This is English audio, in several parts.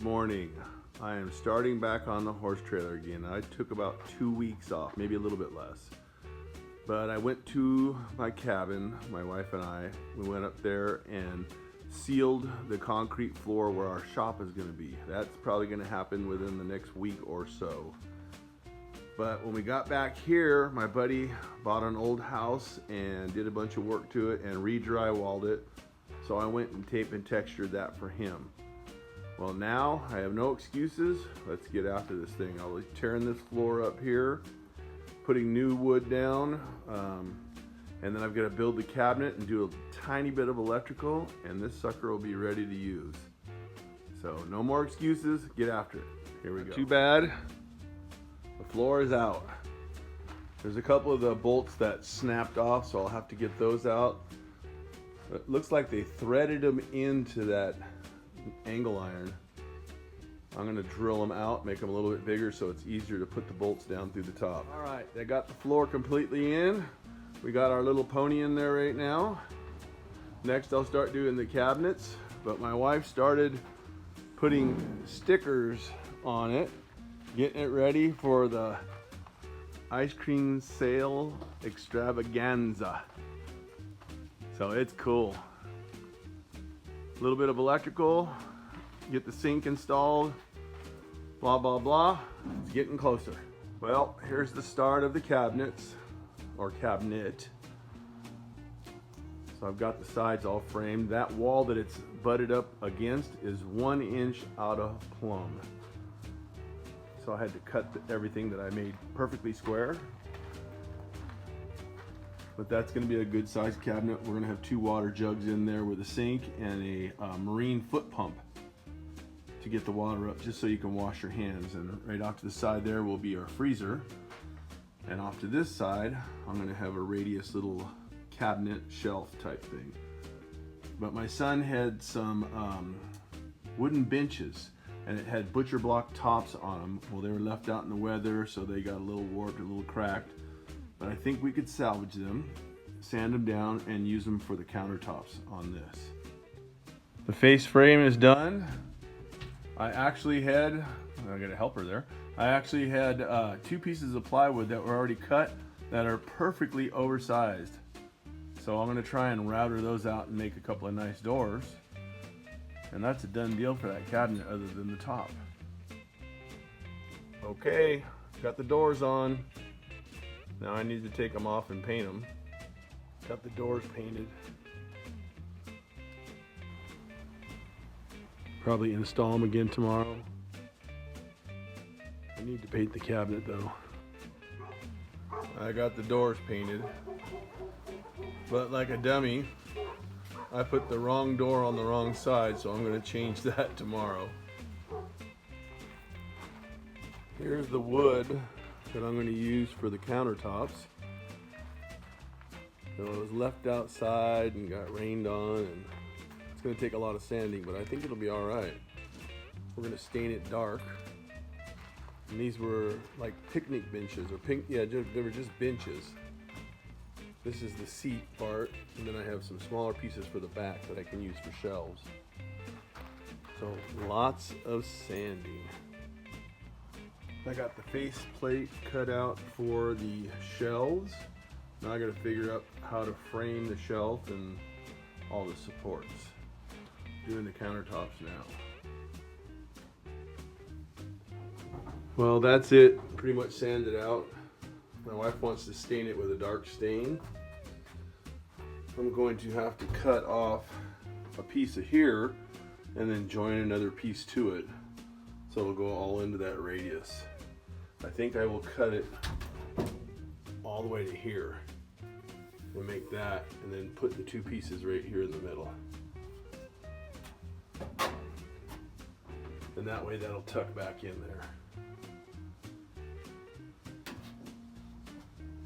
Morning. I am starting back on the horse trailer again. I took about 2 weeks off, maybe a little bit less. But I went to my cabin, my wife and I. We went up there and sealed the concrete floor where our shop is going to be. That's probably going to happen within the next week or so. But when we got back here, my buddy bought an old house and did a bunch of work to it and re-drywalled it. So I went and tape and textured that for him. Well, now I have no excuses. Let's get after this thing. I'll be tearing this floor up here, putting new wood down, and then I've got to build the cabinet and do a tiny bit of electrical, and this sucker will be ready to use. So no more excuses, get after it. Here we go. Too bad, the floor is out. There's a couple of the bolts that snapped off, so I'll have to get those out. It looks like they threaded them into that angle iron. I'm going to drill them out, make them a little bit bigger so it's easier to put the bolts down through the top. All right, I got the floor completely in. We got our little pony in there right now. Next I'll start doing the cabinets, but my wife started putting stickers on it, getting it ready for the ice cream sale extravaganza. So it's cool. A little bit of electrical, get the sink installed, blah, blah, blah. It's getting closer. Well, here's the start of the cabinets, or cabinet. So I've got the sides all framed. That wall that it's butted up against is 1 inch out of plumb. So I had to cut everything that I made perfectly square. But that's going to be a good sized cabinet. We're going to have 2 water jugs in there with a sink and a marine foot pump to get the water up, just so you can wash your hands. And right off to the side there will be our freezer. And off to this side, I'm going to have a radius little cabinet shelf type thing. But my son had some wooden benches, and it had butcher block tops on them. Well, they were left out in the weather, so they got a little warped, a little cracked. But I think we could salvage them, sand them down, and use them for the countertops on this. The face frame is done. I actually had, I got a helper there. I actually had 2 pieces of plywood that were already cut that are perfectly oversized. So I'm gonna try and router those out and make a couple of nice doors. And that's a done deal for that cabinet other than the top. Okay, got the doors on. Now I need to take them off and paint them. Got the doors painted. Probably install them again tomorrow. I need to paint the cabinet though. I got the doors painted, but like a dummy, I put the wrong door on the wrong side, so I'm going to change that tomorrow. Here's the wood that I'm going to use for the countertops. So it was left outside and got rained on, and it's going to take a lot of sanding, but I think it'll be all right. We're going to stain it dark. And these were like picnic benches, or they were just benches. This is the seat part, and then I have some smaller pieces for the back that I can use for shelves. So lots of sanding. I got the face plate cut out for the shelves. Now I got to figure out how to frame the shelf and all the supports. Doing the countertops now. Well, that's it. Pretty much sanded out. My wife wants to stain it with a dark stain. I'm going to have to cut off a piece of here and then join another piece to it, so it'll go all into that radius. I think I will cut it all the way to here and make that, and then put the 2 pieces right here in the middle. And that way that'll tuck back in there.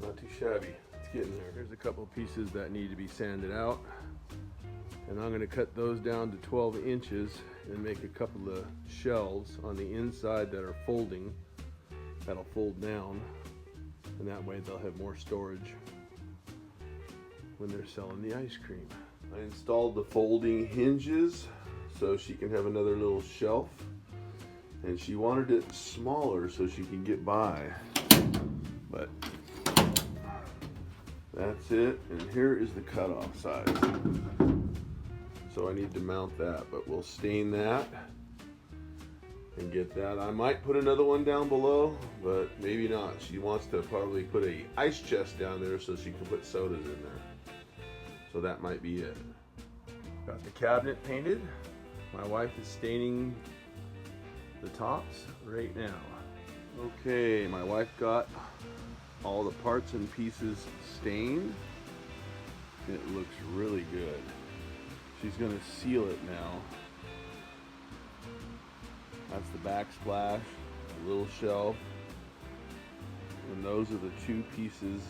Not too shabby. It's getting there. There's a couple of pieces that need to be sanded out, and I'm going to cut those down to 12 inches and make a couple of shelves on the inside that are folding, that'll fold down, and that way they'll have more storage when they're selling the ice cream. I installed the folding hinges so she can have another little shelf and she wanted it smaller so she can get by. But that's it, and here is the cutoff size. So I need to mount that, but we'll stain that and get that. I might put another one down below, but maybe not. She wants to probably put a ice chest down there so she can put sodas in there. So that might be it. Got the cabinet painted. My wife is staining the tops right now. Okay, my wife got all the parts and pieces stained. It looks really good. She's gonna seal it now. That's the backsplash, a little shelf, and those are the two pieces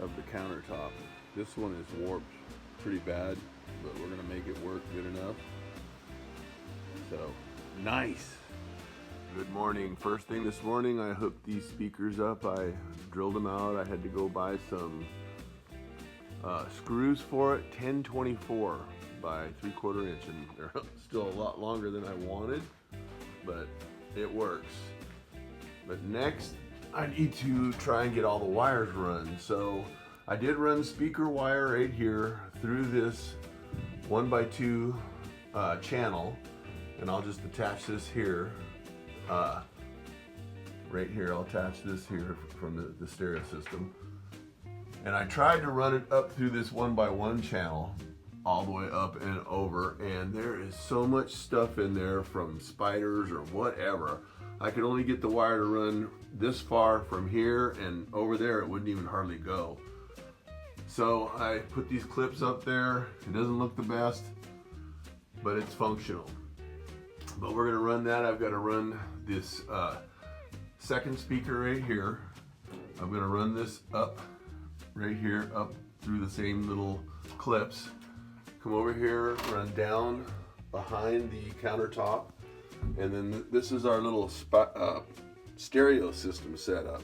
of the countertop. This one is warped pretty bad, but we're gonna make it work good enough. So, nice. Good morning. First thing this morning, I hooked these speakers up. I drilled them out. I had to go buy some screws for it, 1024 by 3/4 inch, and they're still a lot longer than I wanted, but it works. But next, I need to try and get all the wires run. So I did run speaker wire right here through this 1x2 channel, and I'll just attach this here. Right here, I'll attach this here from the stereo system. And I tried to run it up through this 1x1 channel all the way up and over, and there is so much stuff in there from spiders or whatever. I could only get the wire to run this far from here, and over there it wouldn't even hardly go. So I put these clips up there. It doesn't look the best, but it's functional. But we're gonna run that. I've got to run this second speaker right here. I'm gonna run this up right here, up through the same little clips. Come over here, run down behind the countertop, and then this is our little stereo system setup.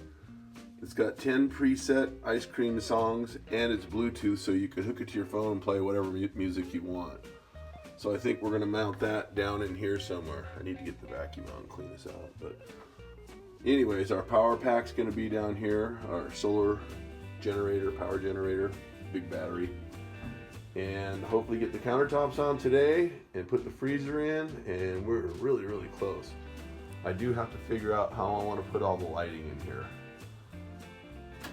It's got 10 preset ice cream songs, and it's Bluetooth, so you can hook it to your phone and play whatever music you want. So I think we're gonna mount that down in here somewhere. I need to get the vacuum out and clean this out. But anyways, our power pack's gonna be down here, our solar generator, power generator, big battery. And hopefully get the countertops on today and put the freezer in, and we're really, really close. I do have to figure out how I want to put all the lighting in here,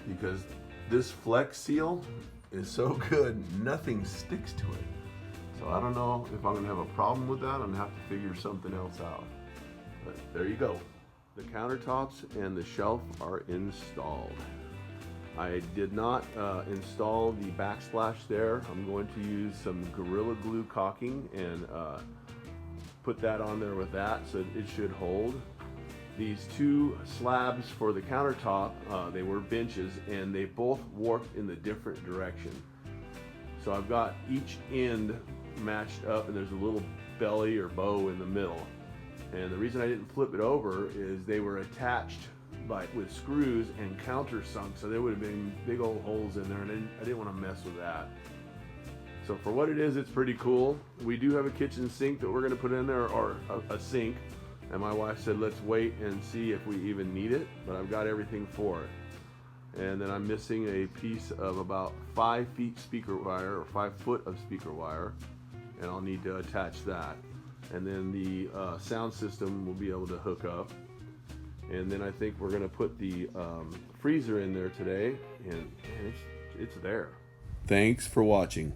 because this Flex Seal is so good, nothing sticks to it. So I don't know if I'm gonna have a problem with that. I'm gonna have to figure something else out. But there you go. The countertops and the shelf are installed. I did not install the backsplash there. I'm going to use some Gorilla Glue caulking and put that on there with that, so it should hold. These two slabs for the countertop, they were benches, and they both warped in the different direction. So I've got each end matched up, and there's a little belly or bow in the middle. And the reason I didn't flip it over is they were attached with screws and countersunk, so there would have been big old holes in there, and I didn't want to mess with that. So for what it is, it's pretty cool. We do have a kitchen sink that we're going to put in there, or a sink, and my wife said let's wait and see if we even need it, but I've got everything for it. And then I'm missing a piece of about 5 feet speaker wire, or 5 foot of speaker wire, and I'll need to attach that. And then the sound system will be able to hook up. And then I think we're gonna put the freezer in there today, and it's there. Thanks for watching.